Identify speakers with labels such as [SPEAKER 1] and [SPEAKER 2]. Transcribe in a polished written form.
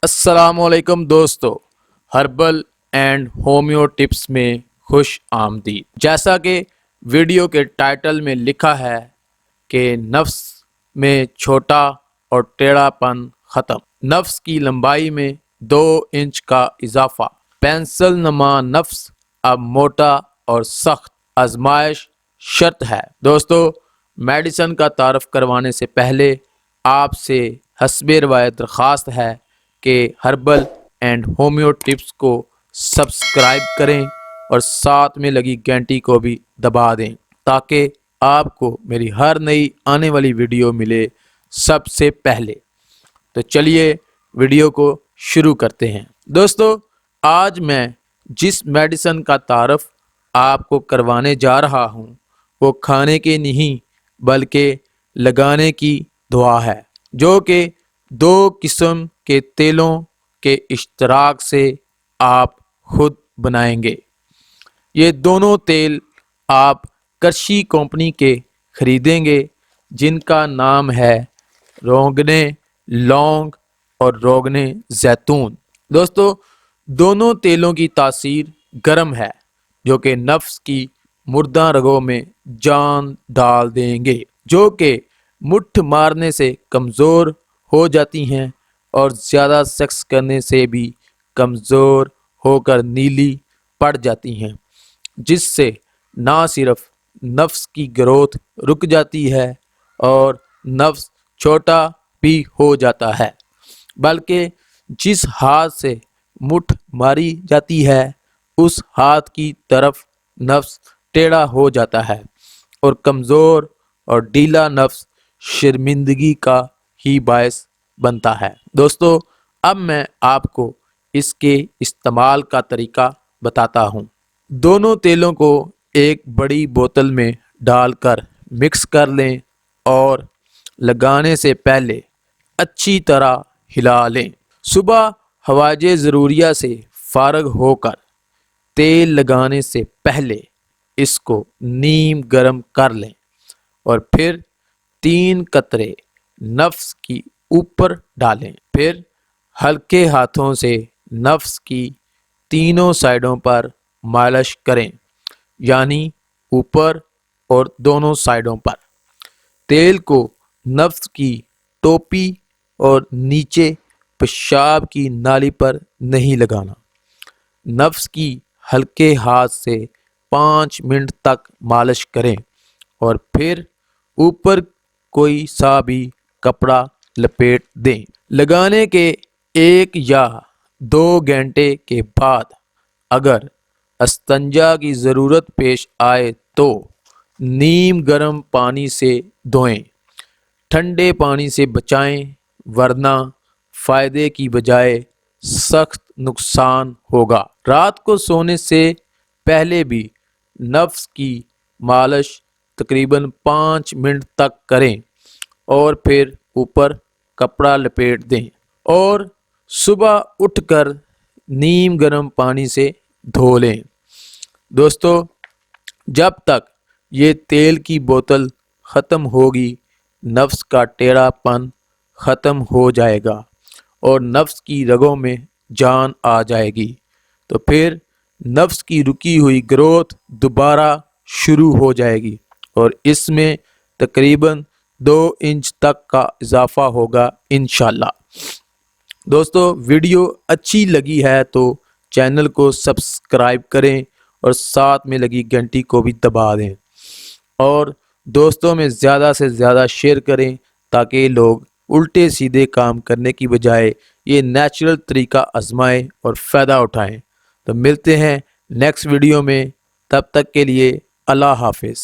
[SPEAKER 1] السلام علیکم دوستو، ہربل اینڈ ہومیو ٹپس میں خوش آمدید۔ جیسا کہ ویڈیو کے ٹائٹل میں لکھا ہے کہ نفس میں چھوٹا اور ٹیڑھا پن ختم، نفس کی لمبائی میں 2 انچ کا اضافہ، پینسل نما نفس اب موٹا اور سخت، آزمائش شرط ہے۔ دوستو، میڈیسن کا تعارف کروانے سے پہلے آپ سے حسب روایت درخواست ہے کہ ہربل اینڈ ہومیو ٹپس کو سبسکرائب کریں اور ساتھ میں لگی گھنٹی کو بھی دبا دیں تاکہ آپ کو میری ہر نئی آنے والی ویڈیو ملے سب سے پہلے۔ تو چلیے ویڈیو کو شروع کرتے ہیں۔ دوستو، آج میں جس میڈیسن کا تعارف آپ کو کروانے جا رہا ہوں وہ کھانے کے نہیں بلکہ لگانے کی دوا ہے، جو کہ 2 قسم کے تیلوں کے اشتراک سے آپ خود بنائیں گے۔ یہ دونوں تیل آپ کرشی کمپنی کے خریدیں گے، جن کا نام ہے روغن لونگ اور روغن زیتون۔ دوستو، دونوں تیلوں کی تاثیر گرم ہے، جو کہ نفس کی مردہ رگوں میں جان ڈال دیں گے، جو کہ مٹھ مارنے سے کمزور ہو جاتی ہیں اور زیادہ سیکس کرنے سے بھی کمزور ہو کر نیلی پڑ جاتی ہیں، جس سے نہ صرف نفس کی گروتھ رک جاتی ہے اور نفس چھوٹا بھی ہو جاتا ہے، بلکہ جس ہاتھ سے مٹھ ماری جاتی ہے اس ہاتھ کی طرف نفس ٹیڑھا ہو جاتا ہے اور کمزور اور ڈھیلا نفس شرمندگی کا ہی باعث بنتا ہے۔ دوستو، اب میں آپ کو اس کے استعمال کا طریقہ بتاتا ہوں۔ دونوں تیلوں کو ایک بڑی بوتل میں ڈال کر مکس کر لیں اور لگانے سے پہلے اچھی طرح ہلا لیں۔ صبح حوائج ضروریہ سے فارغ ہو کر تیل لگانے سے پہلے اس کو نیم گرم کر لیں اور پھر 3 قطرے نفس کی اوپر ڈالیں، پھر ہلکے ہاتھوں سے نفس کی تینوں سائڈوں پر مالش کریں، یعنی اوپر اور دونوں سائڈوں پر۔ تیل کو نفس کی ٹوپی اور نیچے پیشاب کی نالی پر نہیں لگانا۔ نفس کی ہلکے ہاتھ سے 5 منٹ تک مالش کریں اور پھر اوپر کوئی سا بھی کپڑا لپیٹ دیں۔ لگانے کے 1 یا 2 گھنٹے کے بعد اگر استنجا کی ضرورت پیش آئے تو نیم گرم پانی سے دھوئیں، ٹھنڈے پانی سے بچائیں، ورنہ فائدے کی بجائے سخت نقصان ہوگا۔ رات کو سونے سے پہلے بھی نفس کی مالش تقریباً 5 منٹ تک کریں اور پھر اوپر کپڑا لپیٹ دیں اور صبح اٹھ کر نیم گرم پانی سے دھو لیں۔ دوستو، جب تک یہ تیل کی بوتل ختم ہوگی نفس کا ٹیڑھا پن ختم ہو جائے گا اور نفس کی رگوں میں جان آ جائے گی، تو پھر نفس کی رکی ہوئی گروتھ دوبارہ شروع ہو جائے گی اور اس میں تقریباً 2 انچ تک کا اضافہ ہوگا انشاءاللہ۔ دوستو، ویڈیو اچھی لگی ہے تو چینل کو سبسکرائب کریں اور ساتھ میں لگی گھنٹی کو بھی دبا دیں اور دوستوں میں زیادہ سے زیادہ شیئر کریں تاکہ لوگ الٹے سیدھے کام کرنے کی بجائے یہ نیچرل طریقہ آزمائیں اور فائدہ اٹھائیں۔ تو ملتے ہیں نیکسٹ ویڈیو میں، تب تک کے لیے اللہ حافظ۔